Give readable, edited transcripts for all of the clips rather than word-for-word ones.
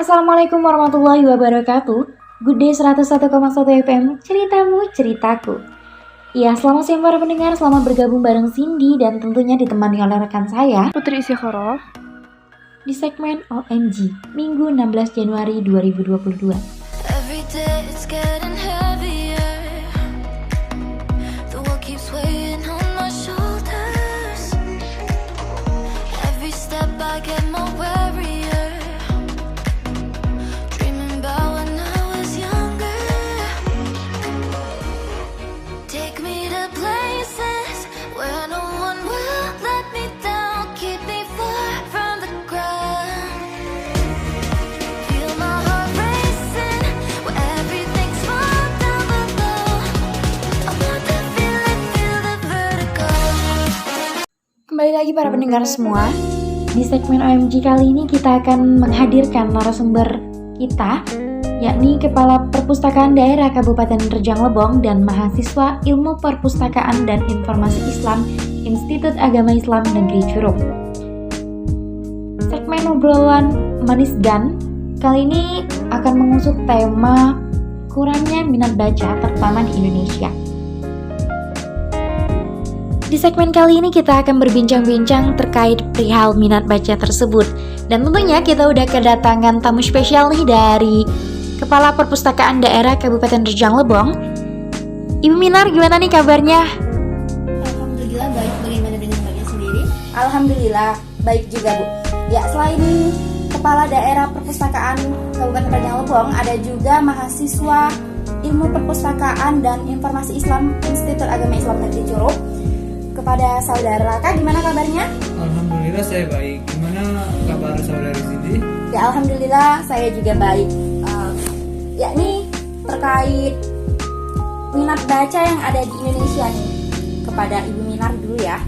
Assalamualaikum warahmatullahi wabarakatuh. Good Day 101,1 FM, ceritamu, ceritaku. Ya, selamat siang para pendengar, selamat bergabung bareng Cindy dan tentunya ditemani oleh rekan saya Putri Isyakoro di segmen OMG, Minggu 16 Januari 2022. Every day it's getting heavier. The world keeps weighing on my shoulders. Every step I get more warier. Dreaming about when I was younger. Take me to places where no one will let me down. Keep me far from the ground. Feel my heart racing where everything's far down below. I want that feeling, feel the vertigo. Kembali lagi para pendengar semua. Di segmen OMG kali ini kita akan menghadirkan narasumber kita, yakni Kepala Perpustakaan Daerah Kabupaten Rejang Lebong dan mahasiswa Ilmu Perpustakaan dan Informasi Islam Institut Agama Islam Negeri Curug. Segmen obrolan manis dan kali ini akan mengusut tema kurangnya minat baca terutama di Indonesia. Di segmen kali ini kita akan berbincang-bincang terkait perihal minat baca tersebut. Dan tentunya kita udah kedatangan tamu spesial nih dari Kepala Perpustakaan Daerah Kabupaten Rejang Lebong. Ibu Minar, gimana nih kabarnya? Alhamdulillah baik, bagaimana dengan Mbaknya sendiri? Alhamdulillah baik juga Bu. Ya, selain Kepala Daerah Perpustakaan Kabupaten Rejang Lebong, ada juga mahasiswa Ilmu Perpustakaan dan Informasi Islam Institut Agama Islam Negeri Curug. Kepada saudara Kak, gimana kabarnya? Alhamdulillah saya baik. Gimana kabar saudari Cindy? Ya, Alhamdulillah saya juga baik. Yakni terkait minat baca yang ada di Indonesia nih. Kepada Ibu Minar dulu ya.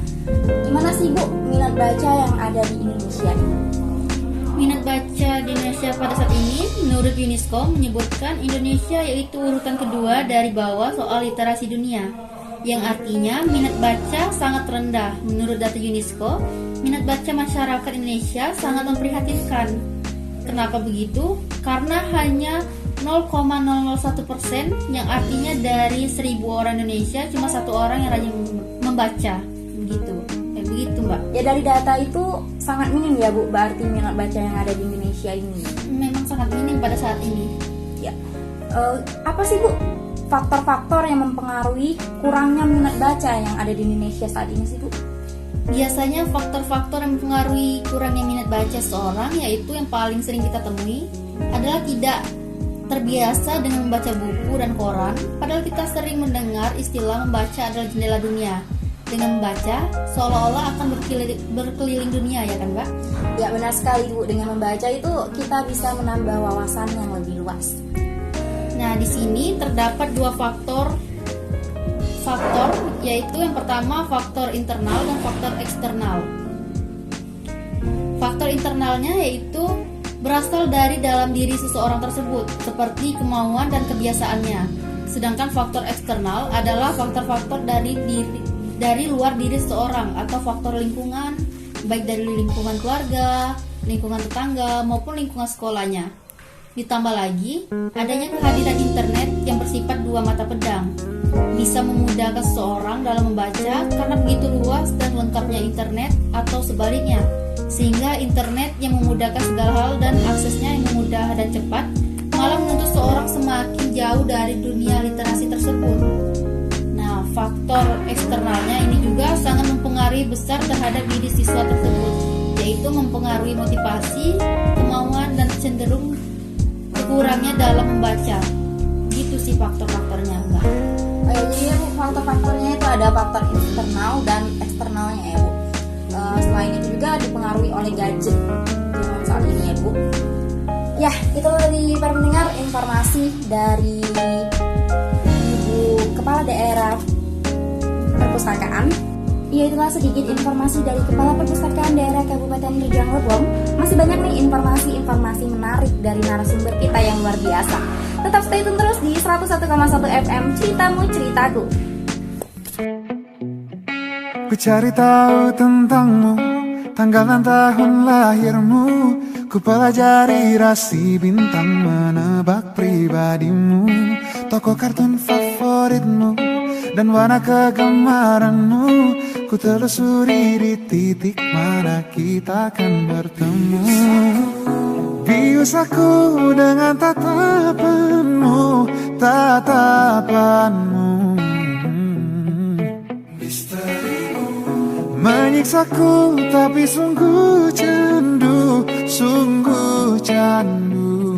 Gimana sih Bu minat baca yang ada di Indonesia nih? Minat baca di Indonesia pada saat ini menurut UNESCO menyebutkan Indonesia yaitu urutan kedua dari bawah soal literasi dunia, yang artinya minat baca sangat rendah. Menurut data UNESCO, minat baca masyarakat Indonesia sangat memprihatinkan. Kenapa begitu? Karena hanya 0,001%, yang artinya dari 1000 orang Indonesia cuma 1 orang yang rajin membaca. Begitu Mbak. Ya, dari data itu sangat minim ya Bu, berarti minat baca yang ada di Indonesia ini. Memang sangat minim pada saat ini. Ya, apa sih Bu faktor-faktor yang mempengaruhi kurangnya minat baca yang ada di Indonesia saat ini sih Bu? Biasanya faktor-faktor yang mempengaruhi kurangnya minat baca seseorang, yaitu yang paling sering kita temui adalah tidak terbiasa dengan membaca buku dan koran. Padahal kita sering mendengar istilah membaca adalah jendela dunia. Dengan membaca, seolah-olah akan berkeliling dunia, ya kan Mbak? Ya, benar sekali Bu, dengan membaca itu kita bisa menambah wawasan yang lebih luas. Nah, di sini terdapat 2 faktor, yaitu yang pertama faktor internal dan faktor eksternal. Faktor internalnya yaitu berasal dari dalam diri seseorang tersebut, seperti kemauan dan kebiasaannya. Sedangkan faktor eksternal adalah faktor-faktor dari luar diri seseorang atau faktor lingkungan, baik dari lingkungan keluarga, lingkungan tetangga, maupun lingkungan sekolahnya. Ditambah lagi, adanya kehadiran internet yang bersifat 2 mata pedang. Bisa memudahkan seseorang dalam membaca karena begitu luas dan lengkapnya internet, atau sebaliknya, sehingga internet yang memudahkan segala hal dan aksesnya yang mudah dan cepat malah menuntut seorang semakin jauh dari dunia literasi tersebut. Nah, faktor eksternalnya ini juga sangat mempengaruhi besar terhadap diri siswa tersebut, yaitu mempengaruhi motivasi, kemauan, dan cenderung kurangnya dalam membaca. Gitu sih faktor-faktornya Mbak. Jadi ya Bu, faktor-faktornya itu ada faktor internal dan eksternalnya ya Bu. Selain itu juga dipengaruhi oleh gadget zaman saat ini ya Bu. Ya, itu dari para pendengar informasi dari Ibu Kepala Daerah Perpustakaan. Ya, itulah sedikit informasi dari Kepala Perpustakaan Daerah Kabupaten Rejang Lebong. Masih banyak nih informasi-informasi menarik dari narasumber kita yang luar biasa. Tetap stay tune terus di 101,1 FM, ceritamu, ceritaku. Ku cari tahu tentangmu, tanggal dan tahun lahirmu. Ku Ku pelajari rasi bintang menebak pribadimu, toko kartun favoritmu, dan warna kegemaranmu. Ku telusuri di titik mana kita akan bertemu. Bius aku dengan tatapanmu, tatapanmu. Menyiksaku tapi sungguh candu, sungguh candu.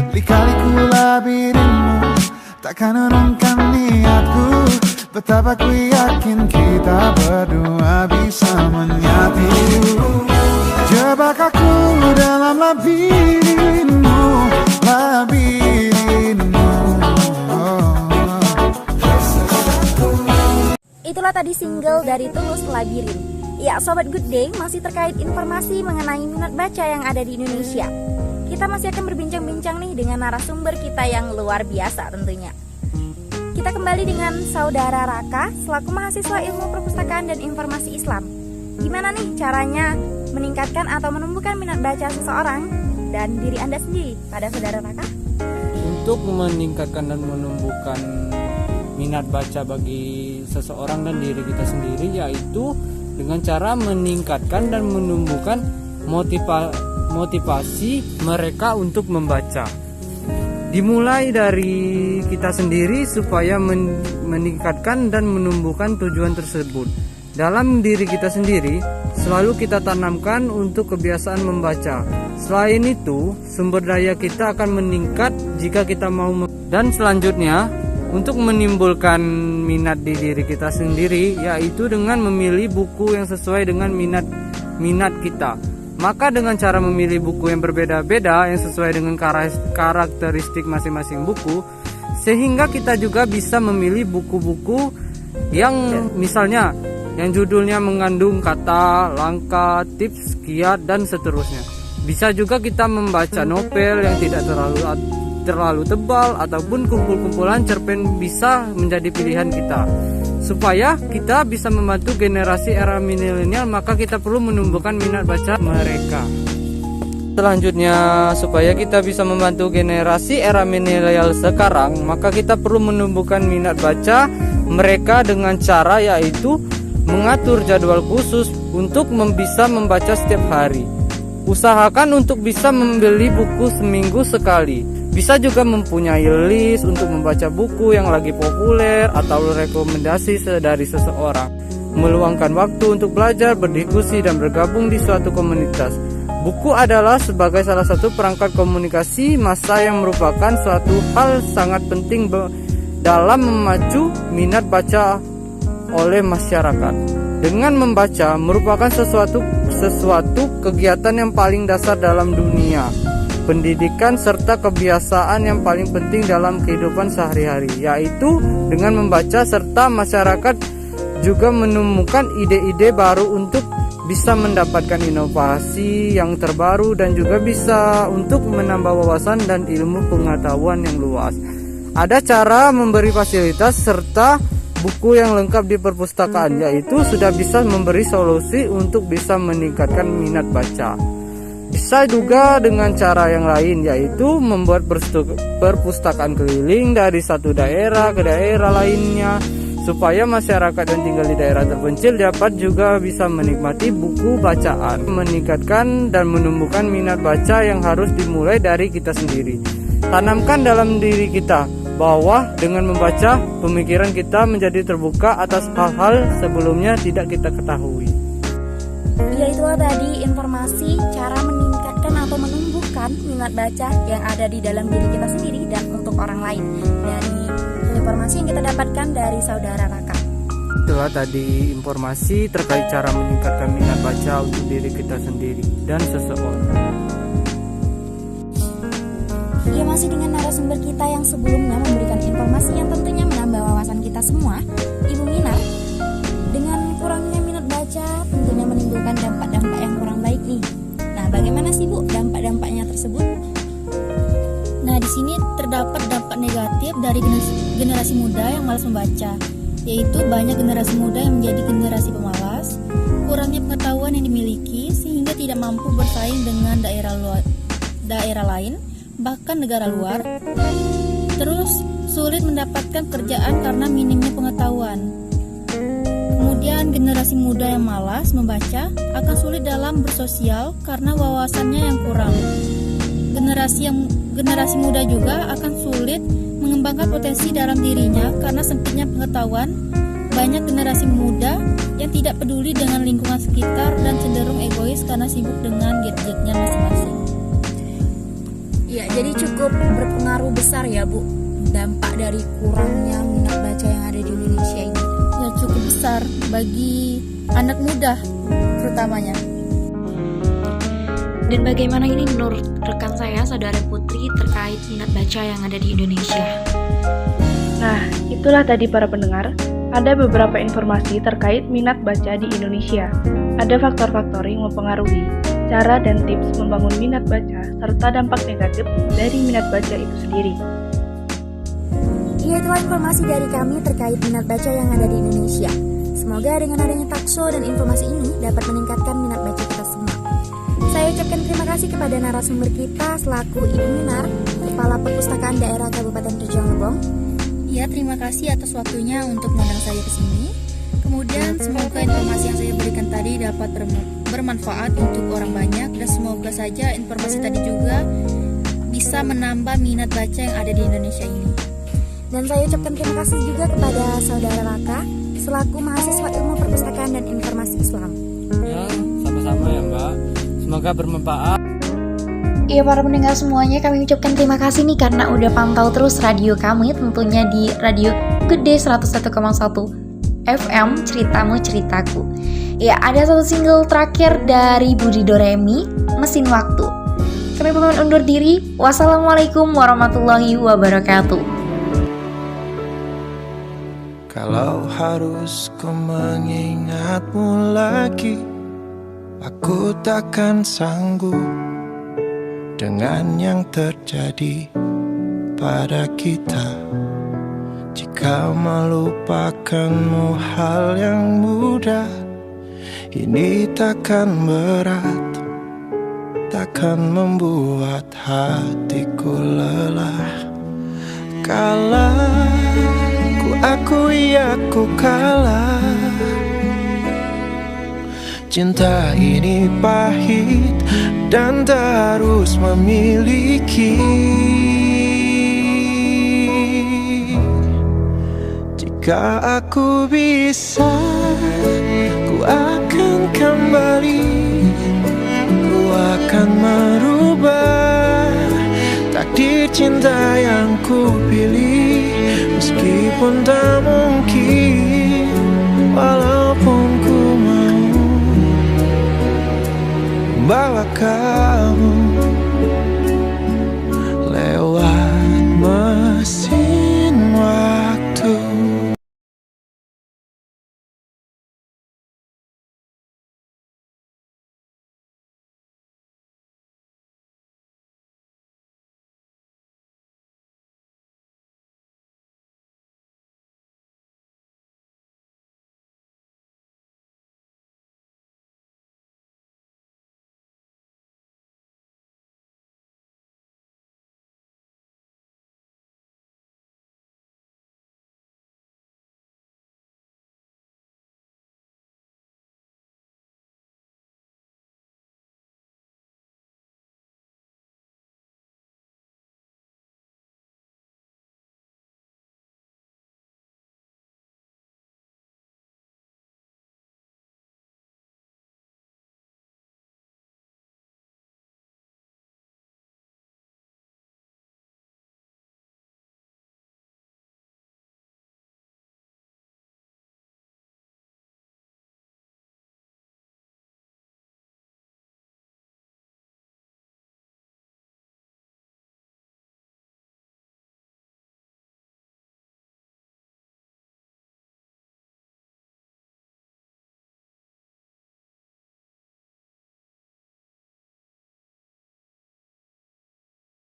Lika-liku labirinmu takkan urungkan niatku. Betapa ku yakin kita berdua bisa menyatu. Jebak aku dalam labirinmu, labirinmu. Itulah tadi single dari Tulus, Labirin. Ya, Sobat Good Day, masih terkait informasi mengenai minat baca yang ada di Indonesia. Kita masih akan berbincang-bincang nih dengan narasumber kita yang luar biasa tentunya. Kita kembali dengan Saudara Raka selaku mahasiswa Ilmu Perpustakaan dan Informasi Islam. Gimana nih caranya meningkatkan atau menumbuhkan minat baca seseorang dan diri Anda sendiri pada Saudara Raka? Untuk meningkatkan dan menumbuhkan minat baca bagi seseorang dan diri kita sendiri, yaitu dengan cara meningkatkan dan menumbuhkan motivasi mereka untuk membaca. Dimulai dari kita sendiri supaya meningkatkan dan menumbuhkan tujuan tersebut. Dalam diri kita sendiri selalu kita tanamkan untuk kebiasaan membaca. Selain itu, sumber daya kita akan meningkat jika kita mau. Dan selanjutnya, untuk menimbulkan minat di diri kita sendiri, yaitu dengan memilih buku yang sesuai dengan minat kita. Maka dengan cara memilih buku yang berbeda-beda yang sesuai dengan karakteristik masing-masing buku, sehingga kita juga bisa memilih buku-buku yang misalnya yang judulnya mengandung kata, langkah, tips, kiat, dan seterusnya. Bisa juga kita membaca novel yang tidak terlalu tebal, ataupun kumpulan cerpen bisa menjadi pilihan kita. Supaya kita bisa membantu generasi era milenial, maka kita perlu menumbuhkan minat baca mereka. Selanjutnya, supaya kita bisa membantu generasi era milenial sekarang, maka kita perlu menumbuhkan minat baca mereka dengan cara yaitu mengatur jadwal khusus untuk bisa membaca setiap hari. Usahakan untuk bisa membeli buku seminggu sekali. Bisa juga mempunyai list untuk membaca buku yang lagi populer atau rekomendasi dari seseorang. Meluangkan waktu untuk belajar, berdiskusi, dan bergabung di suatu komunitas. Buku adalah sebagai salah satu perangkat komunikasi massa yang merupakan suatu hal sangat penting dalam memacu minat baca oleh masyarakat. Dengan membaca merupakan sesuatu kegiatan yang paling dasar dalam dunia pendidikan serta kebiasaan yang paling penting dalam kehidupan sehari-hari, yaitu dengan membaca serta masyarakat juga menemukan ide-ide baru untuk bisa mendapatkan inovasi yang terbaru dan juga bisa untuk menambah wawasan dan ilmu pengetahuan yang luas. Ada cara memberi fasilitas serta buku yang lengkap di perpustakaan, yaitu sudah bisa memberi solusi untuk bisa meningkatkan minat baca. Bisa juga dengan cara yang lain, yaitu membuat perpustakaan keliling dari satu daerah ke daerah lainnya, supaya masyarakat yang tinggal di daerah terpencil dapat juga bisa menikmati buku bacaan. Meningkatkan dan menumbuhkan minat baca yang harus dimulai dari kita sendiri. Tanamkan dalam diri kita bahwa dengan membaca, pemikiran kita menjadi terbuka atas hal-hal sebelumnya tidak kita ketahui. Ya, itulah tadi informasi cara meningkatkan atau menumbuhkan minat baca yang ada di dalam diri kita sendiri dan untuk orang lain, dari informasi yang kita dapatkan dari Saudara Raka. Itulah tadi informasi terkait cara meningkatkan minat baca untuk diri kita sendiri dan seseorang. Ya, masih dengan narasumber kita yang sebelumnya memberikan informasi yang tentunya menambah wawasan kita semua, Ibu Mina. Dengan kurangnya minat baca tentunya menimbulkan dampak-dampak yang kurang baik nih. Nah, bagaimana sih Bu dampak-dampaknya tersebut? Nah, di sini terdapat dampak negatif dari generasi muda yang malas membaca, yaitu banyak generasi muda yang menjadi generasi pemalas, kurangnya pengetahuan yang dimiliki sehingga sehingga tidak mampu bersaing dengan daerah lain, bahkan negara luar. Terus sulit mendapatkan kerjaan karena minimnya pengetahuan. Kemudian generasi muda yang malas membaca akan sulit dalam bersosial karena wawasannya yang kurang. Generasi muda juga akan sulit mengembangkan potensi dalam dirinya karena sempitnya pengetahuan. Banyak generasi muda yang tidak peduli dengan lingkungan sekitar dan cenderung egois karena sibuk dengan gadgetnya masing-masing. Ya, jadi cukup berpengaruh besar ya Bu, dampak dari kurangnya minat baca yang ada di Indonesia ini. Ya, cukup besar bagi anak muda terutamanya. Dan bagaimana ini menurut rekan saya, Saudara Putri, terkait minat baca yang ada di Indonesia? Nah, itulah tadi para pendengar, ada beberapa informasi terkait minat baca di Indonesia. Ada faktor-faktor yang mempengaruhi cara dan tips membangun minat baca, serta dampak negatif dari minat baca itu sendiri. Iya, itulah informasi dari kami terkait minat baca yang ada di Indonesia. Semoga dengan adanya Takso dan informasi ini dapat meningkatkan minat baca kita semua. Saya ucapkan terima kasih kepada narasumber kita selaku Ibu Minar, Kepala Perpustakaan Daerah Kabupaten Rejang Lebong. Ya, terima kasih atas waktunya untuk mengundang saya ke sini. Kemudian semoga informasi yang saya berikan tadi dapat bermanfaat untuk orang banyak, dan semoga saja informasi tadi juga bisa menambah minat baca yang ada di Indonesia ini. Dan saya ucapkan terima kasih juga kepada Saudara Raka selaku mahasiswa Ilmu Perpustakaan dan Informasi Islam. Ya, sama-sama ya Mbak. Semoga bermanfaat. Iya, para pendengar semuanya, kami ucapkan terima kasih nih karena udah pantau terus radio kami, tentunya di Radio Gede 101,1 FM, Ceritamu Ceritaku. Ya, ada satu single terakhir dari Budi Doremi, Mesin Waktu. Kami pamit undur diri. Wassalamualaikum warahmatullahi wabarakatuh. Kalau harus ku mengingatmu lagi, aku takkan sanggup dengan yang terjadi pada kita. Jika melupakanmu hal yang mudah, ini takkan berat, takkan membuat hatiku lelah. Kalah, ku akui aku kalah. Cinta ini pahit dan terus memiliki. Jika aku bisa, ku akan kembali. Ku akan merubah takdir cinta yang ku pilih. Meskipun tak mungkin, walaupun ku mau bawa kamu